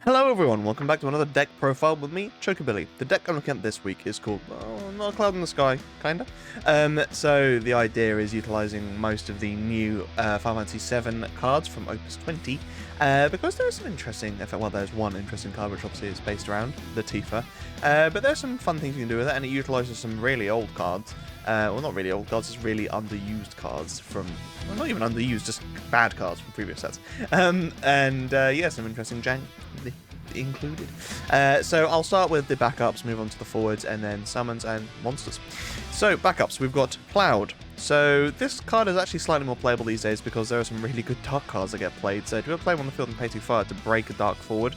Hello everyone, welcome back to another deck profile with me, Chocobilly. The deck I'm looking at this week is called, not a cloud in the sky, kinda. So the idea is utilising most of the new Final Fantasy 7 cards from Opus 20, because there are some interesting, well there's one interesting card which obviously is based around the Tifa, but there's some fun things you can do with it, and it utilises some really old cards. Well, not really old cards, just really underused cards from, well, not even underused, just bad cards from previous sets. Yeah, some interesting jank included. So I'll start with the backups, move on to the forwards, and then summons and monsters. So backups, we've got Cloud. So this card is actually slightly more playable these days because there are some really good dark cards that get played. So if you play them on the field and pay 2 fire to break a dark forward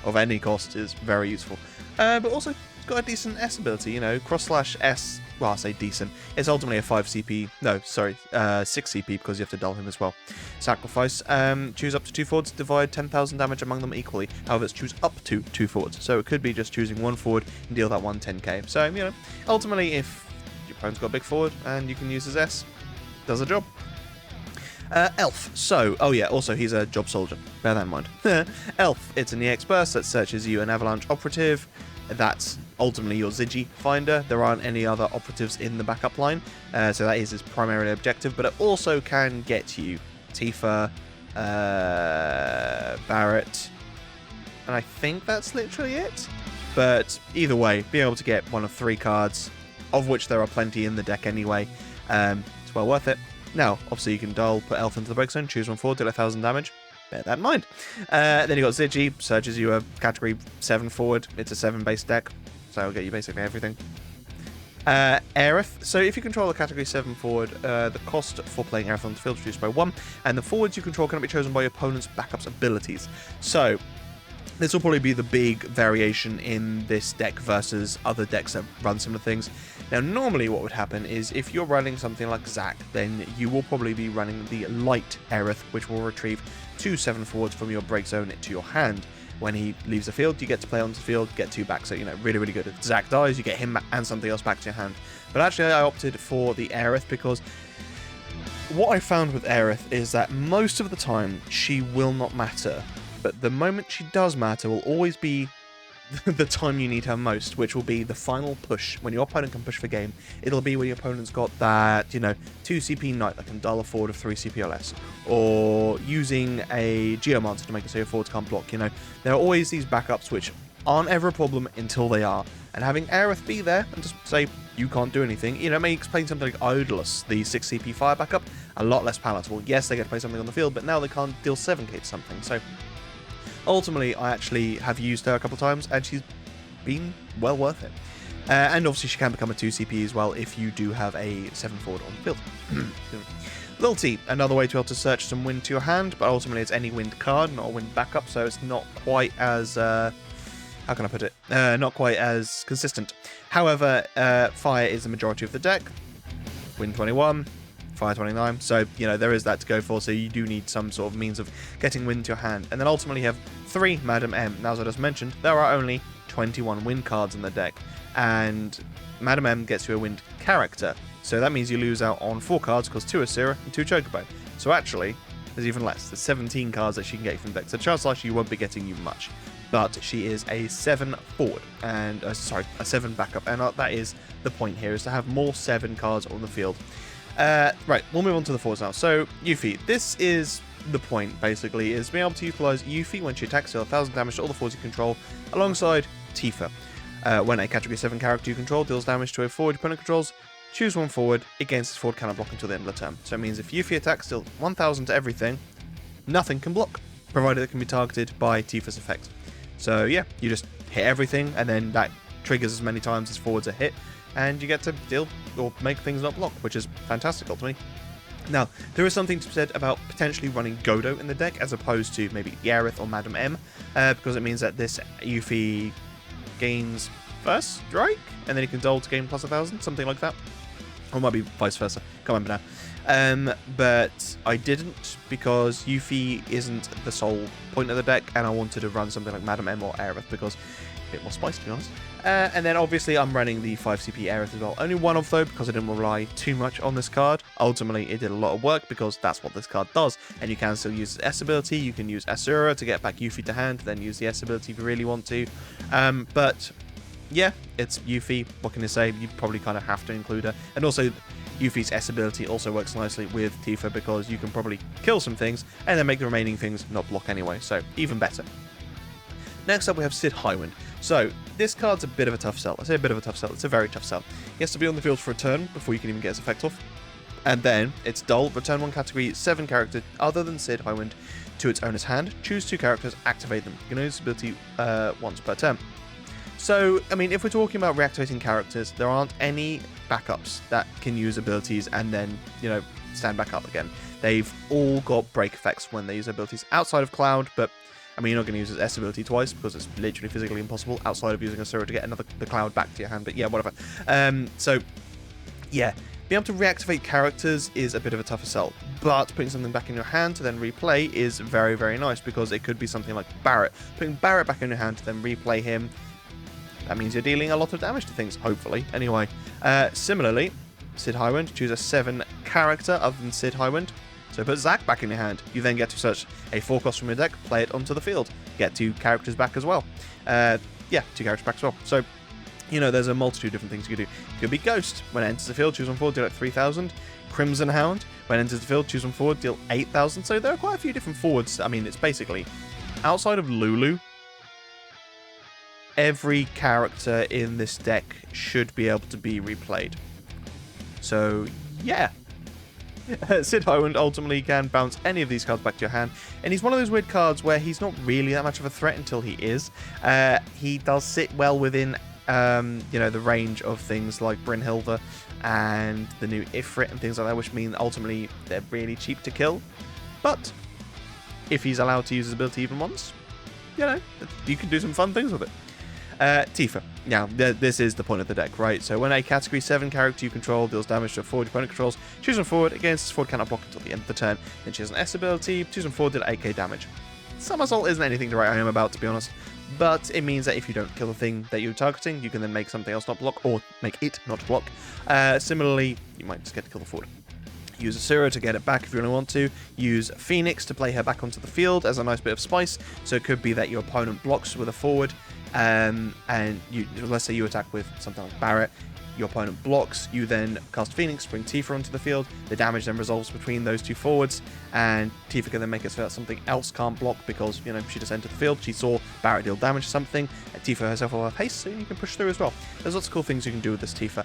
of any cost is very useful. But also it's got a decent S ability, you know, cross/S. Well, I say decent. It's ultimately a 5 CP. No, sorry, 6 CP because you have to dull him as well. Sacrifice. Choose up to 2 forwards. Divide 10,000 damage among them equally. However, it's choose up to 2 forwards. So it could be just choosing 1 forward and deal that 110k. So, you know, ultimately, if your opponent's got a big forward and you can use his S, does the job. Elf. So, oh yeah, also he's a job soldier. Bear that in mind. Elf. It's an EX burst that searches you an Avalanche operative. That's ultimately your Ziggy finder. There aren't any other operatives in the backup line, so that is his primary objective, but it also can get you Tifa, Barrett, and I think that's literally it. But either way, being able to get one of 3 cards, of which there are plenty in the deck anyway, it's well worth it. Now, obviously you can dull, put Elf into the break zone, choose 1 forward, deal 1,000 damage. Bear that in mind. Then you got Ziggy, searches you a category 7 forward. It's a 7 base deck, so it'll get you basically everything. Aerith. So if you control a category 7 forward, the cost for playing Aerith on the field is reduced by 1, and the forwards you control cannot be chosen by your opponent's backups abilities. So this will probably be the big variation in this deck versus other decks that run similar things. Now, normally what would happen is if you're running something like Zac, then you will probably be running the light Aerith, which will retrieve 2 7 forwards from your break zone to your hand. When he leaves the field, you get to play onto the field, get 2 back, so, you know, really, really good. If Zac dies, you get him and something else back to your hand. But actually, I opted for the Aerith because what I found with Aerith is that most of the time, she will not matter. But the moment she does matter will always be the time you need her most, which will be the final push. When your opponent can push for game, it'll be when your opponent's got that, you know, 2 CP Knight that can dull a forward of 3 CP or less, or using a Geomancer to make it so your forwards can't block, you know. There are always these backups which aren't ever a problem until they are, and having Aerith be there and just say, you can't do anything, you know, may explain something like Odalus, the 6 CP fire backup, a lot less palatable. Yes, they get to play something on the field, but now they can't deal 7k to something, so ultimately, I actually have used her a couple of times, and she's been well worth it. And obviously, she can become a 2 CP as well if you do have a 7 forward on the field. Lil T, another way to be able to search some wind to your hand, but ultimately it's any wind card, not a wind backup, so it's not quite as, how can I put it? Not quite as consistent. However, fire is the majority of the deck. Wind 21. Fire 29, so, you know, there is that to go for, so you do need some sort of means of getting wind to your hand. And then ultimately you have 3 Madam M. Now, as I just mentioned, there are only 21 wind cards in the deck, and Madam M gets you a wind character, so that means you lose out on 4 cards because 2 Asura and 2 Chocobo. So actually, there's even less. There's 17 cards that she can get from the deck, so chances are she won't be getting you much. But she is a 7 forward, and, a 7 backup, and that is the point here, is to have more 7 cards on the field. Right, we'll move on to the forwards now. So, Yuffie. This is the point, basically, is being able to utilize Yuffie when she attacks, deal 1,000 damage to all the forwards you control, alongside Tifa. When a category 7 character you control deals damage to a forward your opponent controls, choose 1 forward, against this forward cannot block until the end of the turn. So it means if Yuffie attacks, deal 1,000 to everything, nothing can block, provided it can be targeted by Tifa's effect. So yeah, you just hit everything, and then that triggers as many times as forwards are hit, and you get to deal or make things not block, which is fantastic ultimately. Now, there is something to be said about potentially running Godo in the deck as opposed to maybe Aerith or Madam M, because it means that this Yuffie gains first strike, and then you can dull to gain plus 1,000, something like that. Or it might be vice versa, can't remember now. But I didn't, because Yuffie isn't the sole point of the deck, and I wanted to run something like Madam M or Aerith, because bit more spice, to be honest. And then obviously I'm running the 5 CP Aerith as well. Only one of though, because I didn't rely too much on this card. Ultimately, it did a lot of work because that's what this card does. And you can still use its S ability. You can use Asura to get back Yuffie to hand, then use the S ability if you really want to. But yeah, it's Yuffie. What can I say? You probably kind of have to include her. And also, Yuffie's S ability also works nicely with Tifa because you can probably kill some things and then make the remaining things not block anyway. So even better. Next up, we have Sid Highwind. So, this card's a bit of a tough sell. I say a bit of a tough sell. It's a very tough sell. He has to be on the field for a turn before you can even get his effect off. And then, it's dull. Return one category 7 character other than Sid Highwind to its owner's hand. Choose 2 characters, activate them. You can use this ability once per turn. So, I mean, if we're talking about reactivating characters, there aren't any backups that can use abilities and then, you know, stand back up again. They've all got break effects when they use abilities outside of Cloud, but I mean, you're not going to use his S ability twice because it's literally physically impossible outside of using a Asura to get the Cloud back to your hand. But yeah, whatever. So, yeah, being able to reactivate characters is a bit of a tougher sell. But putting something back in your hand to then replay is very, very nice because it could be something like Barret. Putting Barret back in your hand to then replay him, that means you're dealing a lot of damage to things, hopefully. Anyway, similarly, Sid Highwind, choose a 7 character other than Sid Highwind. So put Zac back in your hand. You then get to search a 4 cost from your deck, play it onto the field. Get 2 characters back as well. Yeah, 2 characters back as well. So, you know, there's a multitude of different things you can do. It could be Ghost. When it enters the field, choose one forward, deal like 3,000. Crimson Hound. When it enters the field, choose one forward, deal 8,000. So there are quite a few different forwards. I mean, it's basically, outside of Lulu, every character in this deck should be able to be replayed. So, yeah. Sid Highwind ultimately can bounce any of these cards back to your hand, and he's one of those weird cards where he's not really that much of a threat until he is. He does sit well within, you know, the range of things like Brynhilda and the new Ifrit and things like that, which mean ultimately they're really cheap to kill. But if he's allowed to use his ability even once, you know, you can do some fun things with it. Tifa. Now, this is the point of the deck, right? So when a category 7 character you control deals damage to a forward opponent controls, choose one forward. Against this forward cannot block until the end of the turn. Then she has an S ability, choose one forward, deal 8k damage. Somersault isn't anything to write home about, to be honest, but it means that if you don't kill the thing that you're targeting, you can then make something else not block, or make it not block. Similarly, you might just get to kill the forward. Use Asura to get it back if you really want to. Use Phoenix to play her back onto the field as a nice bit of spice. So it could be that your opponent blocks with a forward, and let's say you attack with something like Barret. Your opponent blocks, you then cast Phoenix, bring Tifa onto the field, the damage then resolves between those 2 forwards, and Tifa can then make it so that something else can't block because, you know, she just entered the field, she saw Barret deal damage to something, and Tifa herself will have haste, so you can push through as well. There's lots of cool things you can do with this Tifa,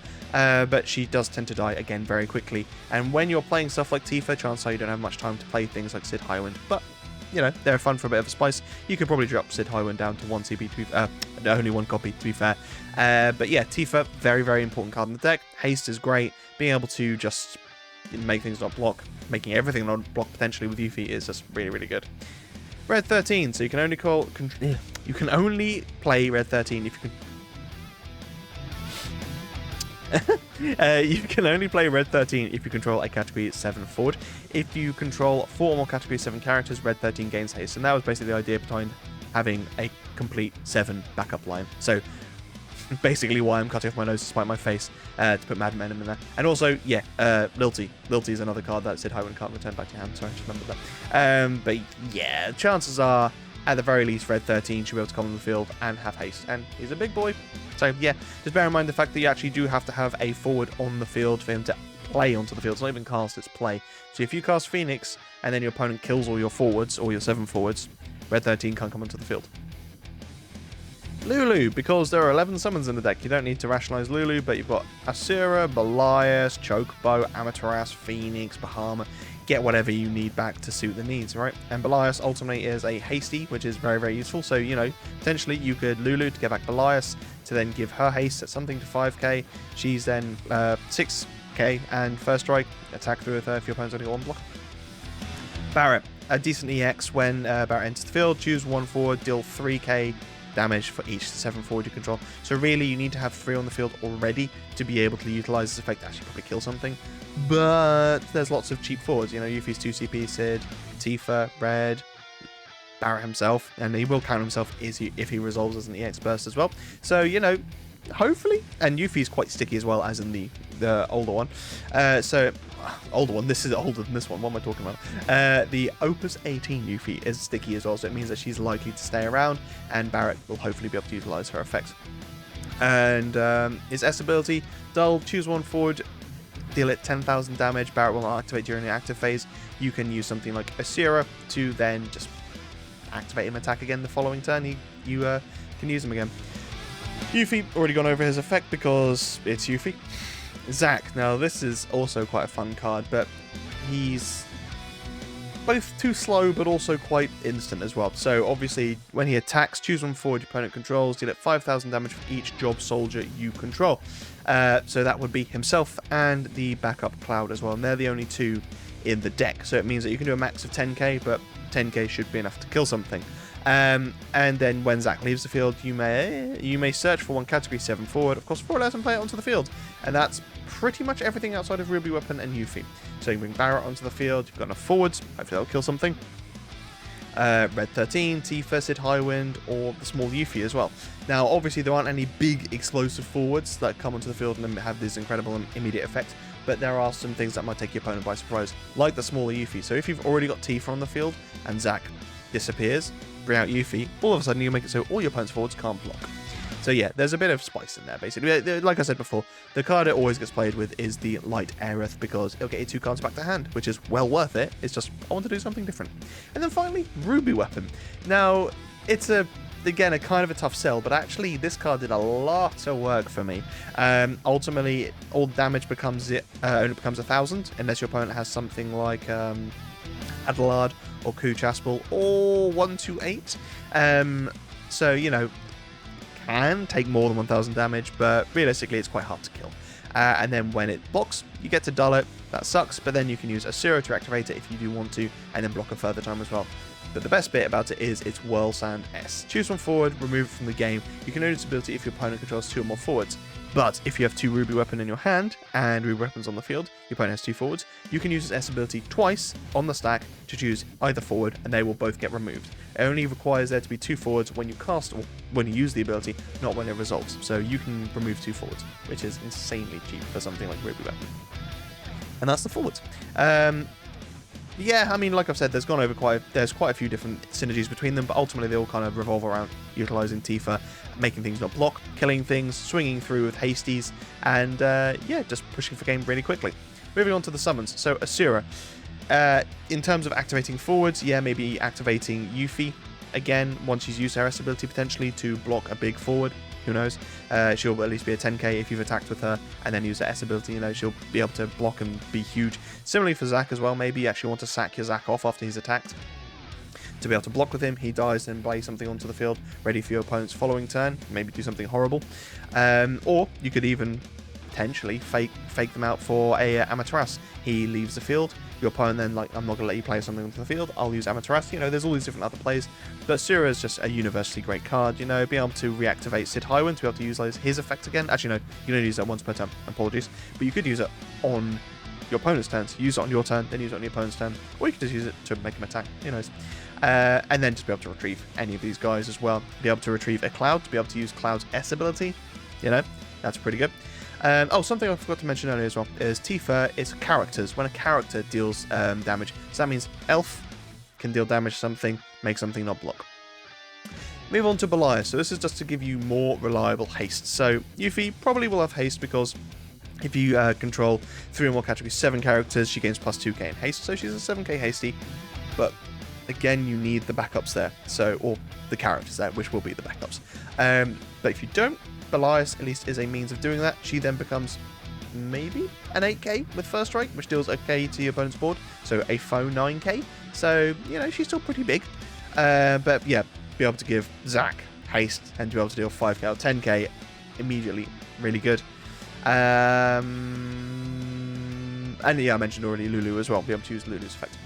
but she does tend to die again very quickly, and when you're playing stuff like Tifa, chances are you don't have much time to play things like Sid Highwind, but you know, they're fun for a bit of a spice. You could probably drop Sid Highwind down to 1 CP, to be, only 1 copy, to be fair. But yeah, Tifa, very, very important card in the deck. Haste is great. Being able to just make things not block, making everything not block potentially with Yuffie is just really, really good. Red 13, so you can only play Red 13 if you can. You can only play Red 13 if you control a category 7 forward. If you control 4 or more category 7 characters, Red 13 gains haste. And that was basically the idea behind having a complete 7 backup line. So basically why I'm cutting off my nose to spite my face to put Mad Venom in there. And also, yeah, Lilty. Lilty is another card that Sid Highwind can't return back to your hand. Sorry, I just remembered that. But yeah, chances are, at the very least, Red 13 should be able to come on the field and have haste. And he's a big boy. So yeah, just bear in mind the fact that you actually do have to have a forward on the field for him to play onto the field. It's not even cast, it's play. So if you cast Phoenix and then your opponent kills all your forwards, or your 7 forwards, Red 13 can't come onto the field. Lulu, because there are 11 summons in the deck, you don't need to rationalize Lulu, but you've got Asura, Belias, Chocobo, Amaterasu, Phoenix, Bahama. Get whatever you need back to suit the needs, right? And Belias ultimately is a hasty, which is very, very useful. So, you know, potentially you could Lulu to get back Belias, to then give her haste at something to 5k. She's then 6k, and first strike, attack through with her if your opponent's only got 1 block. Barret, a decent EX when Barret enters the field. Choose 1 forward, deal 3k damage for each 7 forward you control. So really, you need to have 3 on the field already to be able to utilize this effect to actually probably kill something. But there's lots of cheap forwards. You know, Yuffie's 2 CP, Sid, Tifa, Red, Barrett himself, and he will count himself if he resolves as an EX burst as well. So, you know, hopefully, and Yuffie's quite sticky as well, as in the older one. Older one, this is older than this one, what am I talking about? The Opus 18 Yuffie is sticky as well, so it means that she's likely to stay around, and Barrett will hopefully be able to utilize her effects. And his S ability, Dull, choose one forward, deal it 10,000 damage. Barrett will not activate during the active phase. You can use something like Asura to then just activate him, attack again the following turn. You can use him again. Yuffie, already gone over his effect because it's Yuffie. Zack, now this is also quite a fun card, but he's both too slow but also quite instant as well. So obviously when he attacks, choose one forward your opponent controls, deal it 5,000 damage for each job soldier you control. So that would be himself and the backup Cloud as well, and they're the only two in the deck. So it means that you can do a max of 10k, but 10k should be enough to kill something. And then when Zack leaves the field, you may search for one category 7 forward, of course 4 alert, and play it onto the field. And that's pretty much everything outside of Ruby Weapon and Yuffie. So you can bring Barrett onto the field, you've got enough forwards, hopefully that'll kill something. Red 13, Tifa, Sid Highwind, or the small Yuffie as well. Now obviously there aren't any big explosive forwards that come onto the field and have this incredible immediate effect, but there are some things that might take your opponent by surprise, like the smaller Yuffie. So if you've already got Tifa on the field and Zack disappears, bring out Yuffie, all of a sudden you make it so all your opponent's forwards can't block. So yeah, there's a bit of spice in there, basically. Like I said before, the card it always gets played with is the Light Aerith, because it'll get you 2 cards back to hand, which is well worth it. It's just, I want to do something different. And then finally, Ruby Weapon. Now, it's again, a kind of a tough sell, but actually this card did a lot of work for me. Ultimately, all damage only becomes 1,000, unless your opponent has something like Adelard or Kuchaspel or 128. So, you know, can take more than 1,000 damage, but realistically it's quite hard to kill. And then when it blocks, you get to dull it. That sucks, but then you can use Asura to activate it if you do want to, and then block a further time as well. But the best bit about it is its Whirl Sand S. Choose one forward, remove it from the game. You can own its ability if your opponent controls 2 or more forwards. But if you have 2 Ruby Weapon in your hand, and Ruby Weapons on the field, your opponent has 2 forwards, you can use its S ability twice on the stack to choose either forward, and they will both get removed. It only requires there to be 2 forwards when you cast, or when you use the ability, not when it resolves. So you can remove 2 forwards, which is insanely cheap for something like Ruby Weapon. And that's the forwards. Yeah, I mean, like I've said, there's quite a few different synergies between them, but ultimately they all kind of revolve around utilizing Tifa, making things not block, killing things, swinging through with hasties, and yeah, just pushing for game really quickly. Moving on to the summons. So Asura, in terms of activating forwards, yeah, maybe activating Yuffie again once she's used her S ability potentially to block a big forward. Who knows? She'll at least be a 10k if you've attacked with her, and then use her S ability. You know, she'll be able to block and be huge. Similarly for Zack as well, maybe you actually want to sack your Zack off after he's attacked to be able to block with him. He dies, then play something onto the field, ready for your opponent's following turn. Maybe do something horrible. Or you could even potentially fake them out for a Amaterasu. He leaves the field. Your opponent then, like, I'm not going to let you play something onto the field, I'll use Amaterasu. You know, there's all these different other plays. But Asura is just a universally great card, you know, being able to reactivate Sid Highwind, to be able to use his effect again. Actually, no, you can only use that once per turn, apologies. But you could use it on your opponent's turn, so use it on your turn, then use it on your opponent's turn. Or you could just use it to make him attack, who knows. And then just be able to retrieve any of these guys as well. Be able to retrieve a Cloud, to be able to use Cloud's S ability, you know, that's pretty good. Oh, something I forgot to mention earlier as well is Tifa is characters. When a character deals damage, so that means Elf can deal damage to something, make something not block. Move on to Belias. So this is just to give you more reliable haste. So Yuffie probably will have haste because if you control 3 or more category 7 characters, she gains plus 2k in haste. So she's a 7k hasty, but again, you need the backups there. So, or the characters there, which will be the backups. But if you don't, Belias at least is a means of doing that. She then becomes maybe an 8k with first strike, which deals a k to your opponent's board, so a faux 9k. So, you know, she's still pretty big. But yeah, be able to give Zack haste and to be able to deal 5k or 10k immediately, really good. And yeah, I mentioned already Lulu as well, be able to use Lulu's effect.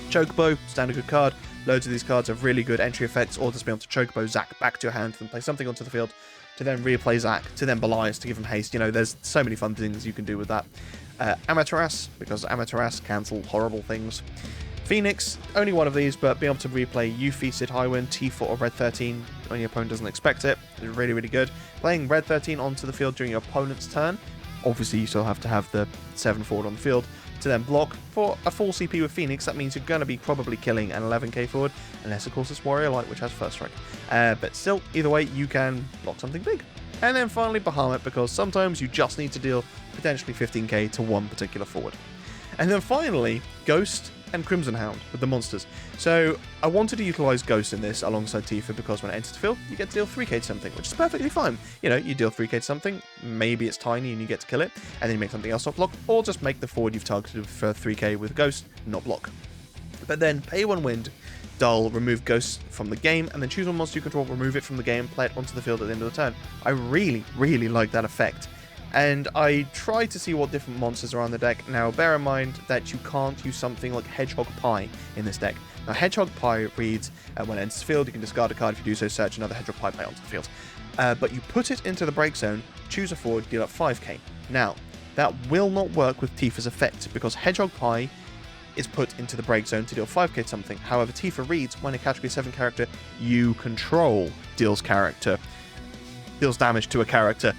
Chocobo, standard good card. Loads of these cards have really good entry effects, or just be able to Chocobo Zack back to your hand, then play something onto the field, to then replay Zack, to then Belias to give him haste. You know, there's so many fun things you can do with that. Amaterasu, because Amaterasu cancel horrible things. Phoenix, only one of these, but being able to replay Yuffie, Sid Highwind, Tifa or Red 13 when your opponent doesn't expect it is really, really good. Playing Red 13 onto the field during your opponent's turn, obviously you still have to have the 7 forward on the field to then block. For a full CP with Phoenix, that means you're going to be probably killing an 11k forward, unless of course it's Warrior Light, which has first strike. But still, either way, you can block something big. And then finally Bahamut, because sometimes you just need to deal potentially 15k to one particular forward. And then finally, Ghost and Crimson Hound with the monsters. So I wanted to utilize Ghost in this alongside Tifa, because when it enters the field, you get to deal 3k to something, which is perfectly fine. You know, you deal 3k to something, maybe it's tiny and you get to kill it, and then you make something else not block, or just make the forward you've targeted for 3k with Ghost not block. But then pay 1 wind, dull, remove Ghost from the game, and then choose one monster you control, remove it from the game, play it onto the field at the end of the turn. I really, really like that effect. And I tried to see what different monsters are on the deck. Now, bear in mind that you can't use something like Hedgehog Pie in this deck. Now, Hedgehog Pie reads, when it enters the field, you can discard a card. If you do so, search another Hedgehog Pie play onto the field. But you put it into the break zone, choose a forward, deal up 5k. Now, that will not work with Tifa's effect, because Hedgehog Pie is put into the break zone to deal 5k to something. However, Tifa reads, when a category 7 character you control deals damage to a character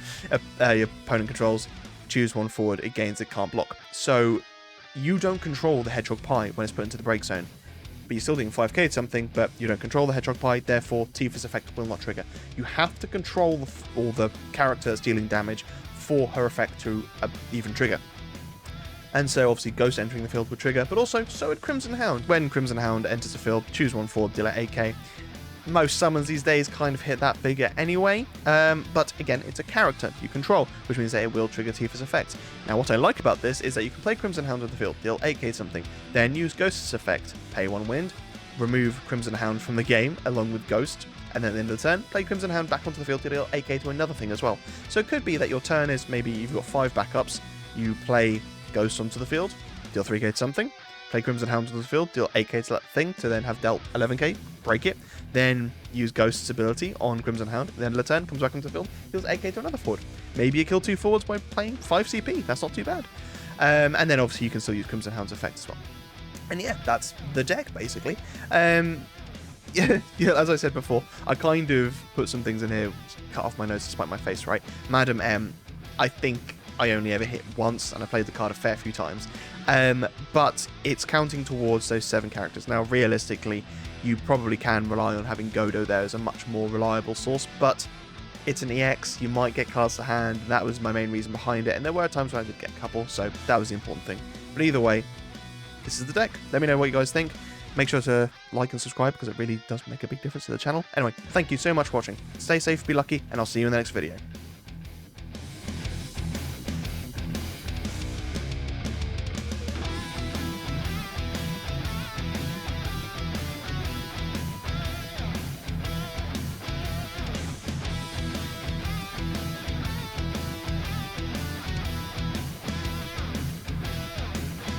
your opponent controls, choose one forward, it gains, it can't block. So you don't control the Hedgehog Pie when it's put into the break zone, but you're still doing 5k to something, but you don't control the Hedgehog Pie, therefore Tifa's effect will not trigger. You have to control the character that's dealing damage for her effect to even trigger. And so obviously Ghost entering the field would trigger, but also so would Crimson Hound. When Crimson Hound enters the field, choose one forward, deal at 8k. Most summons these days kind of hit that figure anyway, but again, it's a character you control, which means that it will trigger Tifa's effect. Now, what I like about this is that you can play Crimson Hound on the field, deal 8k something, then use Ghost's effect, pay 1 wind, remove Crimson Hound from the game along with Ghost, and then at the end of the turn, play Crimson Hound back onto the field to deal 8k to another thing as well. So it could be that your turn is maybe you've got 5 backups, you play Ghost onto the field, deal 3k to something, play Crimson Hound onto the field, deal 8k to that thing to then have dealt 11k, break it, then use Ghost's ability on Crimson Hound, then the turn comes back into the field, deals 8k to another forward. Maybe you kill 2 forwards by playing 5 CP, that's not too bad. And then obviously you can still use Crimson Hound's effect as well. And yeah, that's the deck basically. Yeah, as I said before, I kind of put some things in here, cut off my nose to spite my face, right? Madam M, I think I only ever hit once, and I played the card a fair few times. But it's counting towards those 7 characters. Now, realistically, you probably can rely on having Godo there as a much more reliable source, but it's an EX, you might get cards to hand, and that was my main reason behind it, and there were times where I did get a couple, so that was the important thing. But either way, this is the deck. Let me know what you guys think. Make sure to like and subscribe, because it really does make a big difference to the channel. Anyway, thank you so much for watching. Stay safe, be lucky, and I'll see you in the next video.